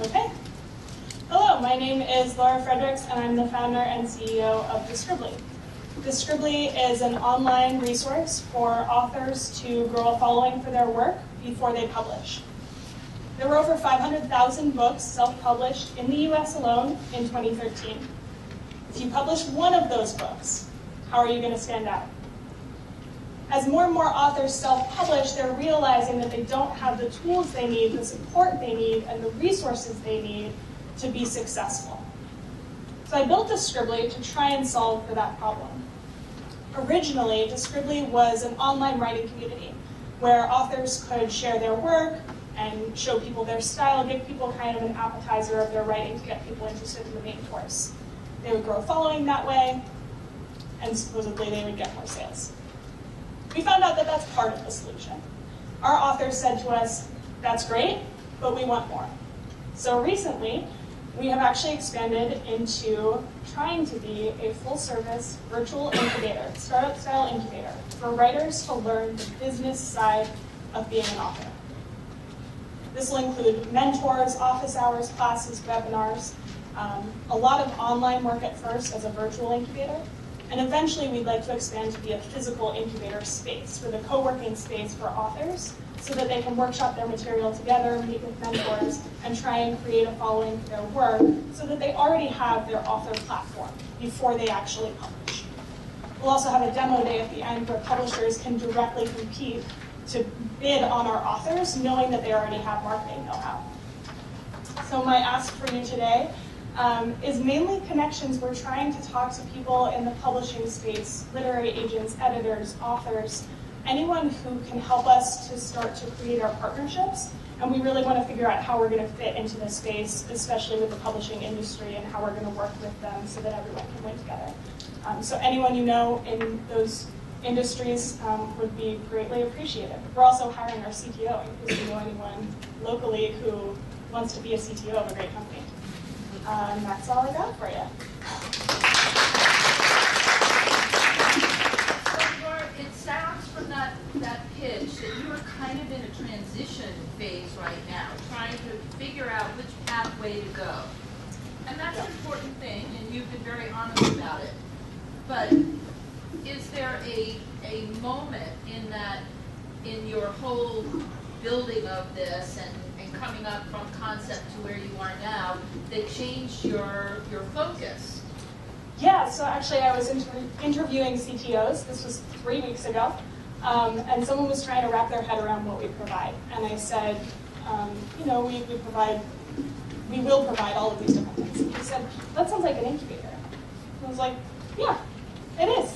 Okay. Hello, my name is Laura Fredericks, and I'm the founder and CEO of Describli. Describli is an online resource for authors to grow a following for their work before they publish. There were over 500,000 books self-published in the US alone in 2013. If you publish one of those books, how are you going to stand out? As more and more authors self-publish, they're realizing that they don't have the tools they need, the support they need, and the resources they need to be successful. So I built Describli to try and solve for that problem. Originally, Describli was an online writing community where authors could share their work and show people their style, give people kind of an appetizer of their writing to get people interested in the main course. They would grow a following that way, and supposedly they would get more sales. We found out that that's part of the solution. Our authors said to us, that's great, but we want more. So recently, we have actually expanded into trying to be a full-service virtual incubator, startup-style incubator, for writers to learn the business side of being an author. This will include mentors, office hours, classes, webinars, a lot of online work at first as a virtual incubator, and eventually we'd like to expand to be a physical incubator space, with a co-working space for authors, so that they can workshop their material together, meet with mentors, and try and create a following for their work, so that they already have their author platform before they actually publish. We'll also have a demo day at the end where publishers can directly compete to bid on our authors, knowing that they already have marketing know-how. So my ask for you today is mainly connections. We're trying to talk to people in the publishing space, literary agents, editors, authors, anyone who can help us to start to create our partnerships. And we really want to figure out how we're going to fit into this space, especially with the publishing industry, and how we're going to work with them so that everyone can win together. So anyone you know in those industries would be greatly appreciated. We're also hiring our CTO, in case you know anyone locally who wants to be a CTO of a great company. And that's all I got for you. So, Laura, it sounds from that pitch that you are kind of in a transition phase right now, trying to figure out which pathway to go. And that's an important thing, and you've been very honest about it. But is there a moment in your whole building of this and coming up from concept to where you are now that changed your focus? Yeah, so actually I was interviewing CTOs. This was 3 weeks ago. And someone was trying to wrap their head around what we provide. And I said, we will provide all of these different things. And he said, that sounds like an incubator. And I was like, yeah, it is.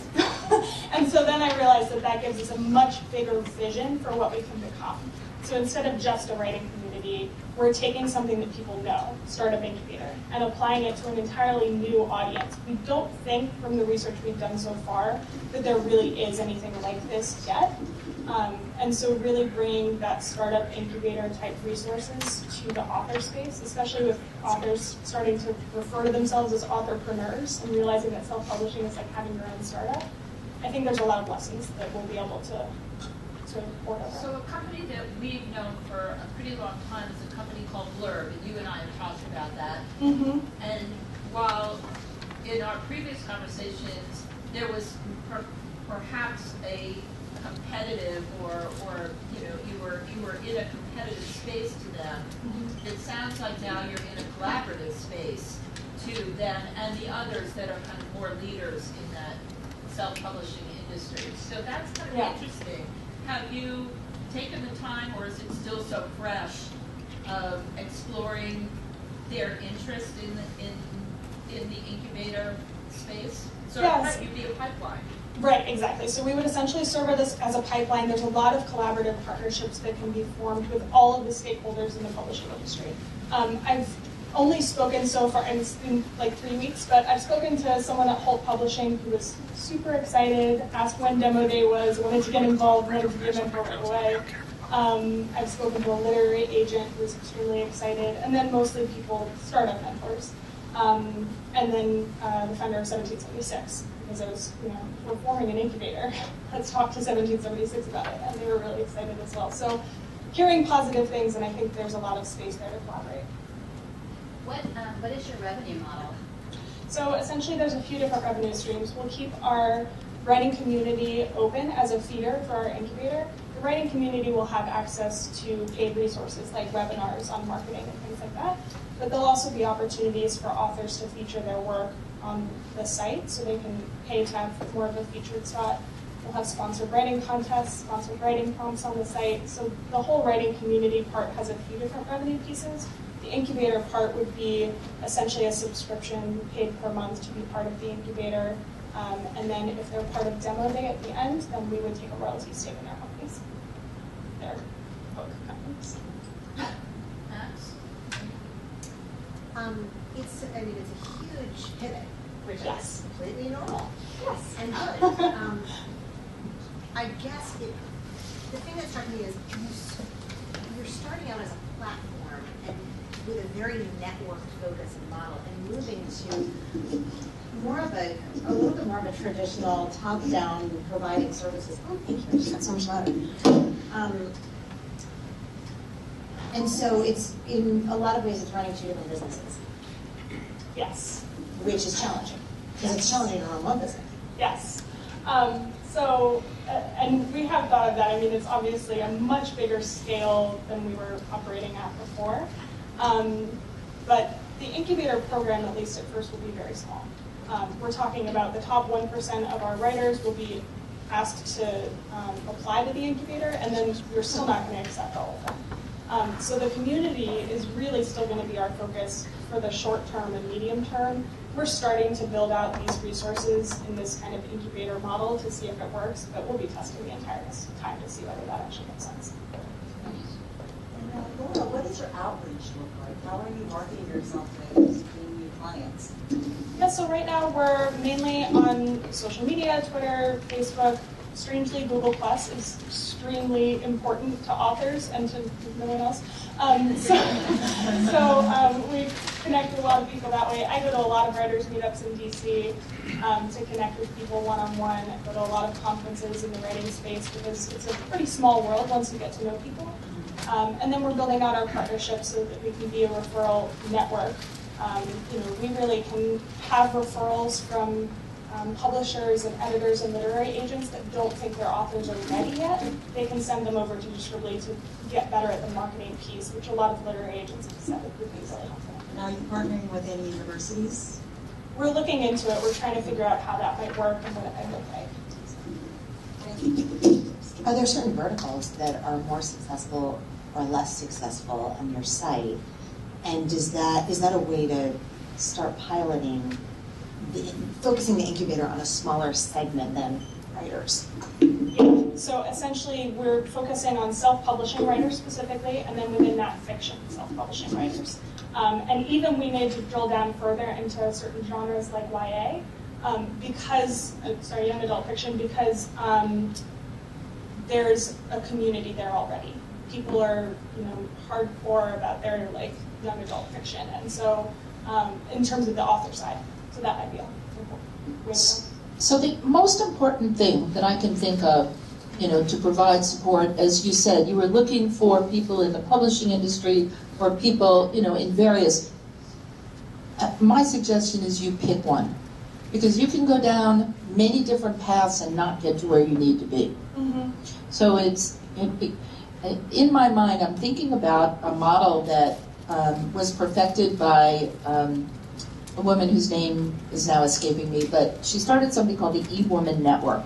And so then I realized that gives us a much bigger vision for what we can become. So instead of just a writing community, we're taking something that people know, Startup Incubator, and applying it to an entirely new audience. We don't think, from the research we've done so far, that there really is anything like this yet. And so really bringing that Startup Incubator type resources to the author space, especially with authors starting to refer to themselves as authorpreneurs and realizing that self-publishing is like having your own startup. I think there's a lot of lessons that we'll be able to port over. So a company that we've known for a pretty long time is a company called Blurb, and you and I have talked about that. Mm-hmm. And while in our previous conversations there was perhaps a competitive or you were in a competitive space to them, mm-hmm. It sounds like now you're in a collaborative space to them and the others that are kind of more leaders in that self-publishing industry. So that's kind of interesting. Have you taken the time, or is it still so fresh, of exploring their interest in the incubator space? So yes. You'd be a pipeline. Right, exactly. So we would essentially serve this as a pipeline. There's a lot of collaborative partnerships that can be formed with all of the stakeholders in the publishing industry. I've only spoken so far, and it's been like 3 weeks, but I've spoken to someone at Holt Publishing who was super excited, asked when demo day was, wanted to get involved, wanted to be a mentor right away. I've spoken to a literary agent who was extremely excited, and then mostly people, startup mentors. And then the founder of 1776, because I was, we're forming an incubator. Let's talk to 1776 about it, and they were really excited as well. So hearing positive things, and I think there's a lot of space there to collaborate. What is your revenue model? So essentially there's a few different revenue streams. We'll keep our writing community open as a feeder for our incubator. The writing community will have access to paid resources like webinars on marketing and things like that. But there'll also be opportunities for authors to feature their work on the site so they can pay to have more of a featured spot. We'll have sponsored writing contests, sponsored writing prompts on the site. So the whole writing community part has a few different revenue pieces. The incubator part would be essentially a subscription paid per month to be part of the incubator. And then if they're part of demo day at the end, then we would take a royalty stake in their companies, their book companies. Max? It's a huge pivot, which Yes. is completely normal. Yes. And good. I guess the thing that struck me is you're starting out as a platform and with a very networked focus and model and moving to more of a little bit more of a traditional top-down providing services. Oh, thank you. I just got so much louder. And so it's, in a lot of ways, it's running two different businesses. Yes. Which is challenging. Because it's challenging to run one business. Yes. And we have thought of that. I mean, it's obviously a much bigger scale than we were operating at before. But the incubator program, at least at first, will be very small. We're talking about the top 1% of our writers will be asked to apply to the incubator, and then we're still not going to accept all of them. So the community is really still going to be our focus for the short term and medium term. We're starting to build out these resources in this kind of incubator model to see if it works, but we'll be testing the entire time to see whether that actually makes sense. And Laura, what does your outreach look like? How are you marketing yourself to new clients? Yeah, so right now we're mainly on social media, Twitter, Facebook. Strangely, Google Plus is extremely important to authors and to no one else. So we connect with a lot of people that way. I go to a lot of writers' meetups in DC to connect with people one-on-one. I go to a lot of conferences in the writing space because it's a pretty small world once you get to know people. And then we're building out our partnerships so that we can be a referral network. We really can have referrals from publishers and editors and literary agents that don't think their authors are ready yet. They can send them over to Describli to get better at the marketing piece, which a lot of literary agents have said would be really helpful. And are you partnering with any universities? We're looking into it. We're trying to figure out how that might work and what it might look like. Are there certain verticals that are more successful or less successful on your site? And is that a way to start piloting, focusing the incubator on a smaller segment than writers? Yeah. So essentially, we're focusing on self-publishing writers specifically, and then within that, fiction self-publishing writers. And even we need to drill down further into certain genres like YA, young adult fiction, because there's a community there already. People are, hardcore about their young adult fiction, and so in terms of the author side, so that might be a way to go. So the most important thing that I can think of, to provide support, as you said, you were looking for people in the publishing industry or people, in various. My suggestion is you pick one, because you can go down many different paths and not get to where you need to be. Mm-hmm. So in my mind, I'm thinking about a model that was perfected by a woman whose name is now escaping me, but she started something called the E-Woman Network.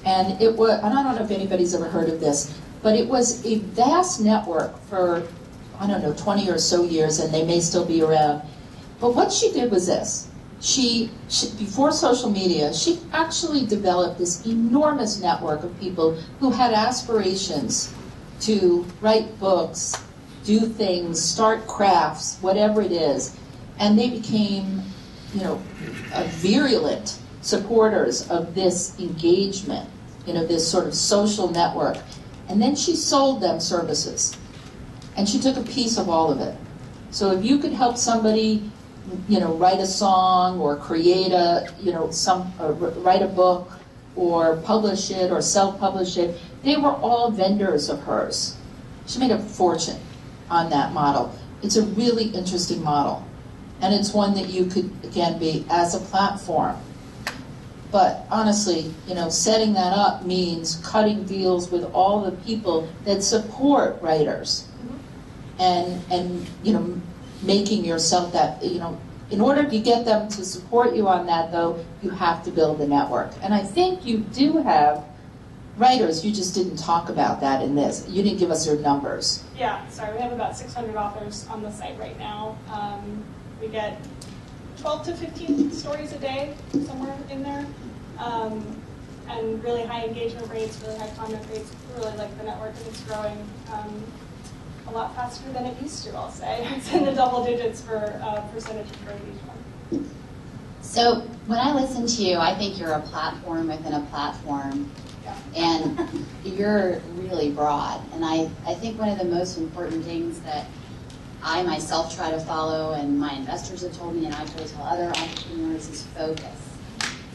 And and I don't know if anybody's ever heard of this, but it was a vast network for, 20 or so years, and they may still be around. But what she did was this. She before social media, she actually developed this enormous network of people who had aspirations to write books, do things, start crafts, whatever it is. And they became, virulent supporters of this engagement, this sort of social network. And then she sold them services. And she took a piece of all of it. So if you could help somebody, write a song or create write a book or publish it or self-publish it, they were all vendors of hers. She made a fortune on that model. It's a really interesting model. And it's one that you could, again, be as a platform. But honestly, setting that up means cutting deals with all the people that support writers. And making yourself that, in order to get them to support you on that, though, you have to build a network. And I think you do have writers. You just didn't talk about that in this. You didn't give us your numbers. Yeah, sorry, we have about 600 authors on the site right now. We get 12 to 15 stories a day, somewhere in there. And really high engagement rates, really high comment rates. We really like the network, and it's growing a lot faster than it used to, I'll say. It's in the double digits for percentage of growth each one. So when I listen to you, I think you're a platform within a platform. Yeah. And you're really broad. And I think one of the most important things that I myself try to follow, and my investors have told me, and I try to tell other entrepreneurs, is focus.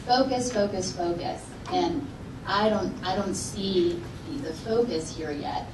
Focus, focus, focus. And I don't see the focus here yet.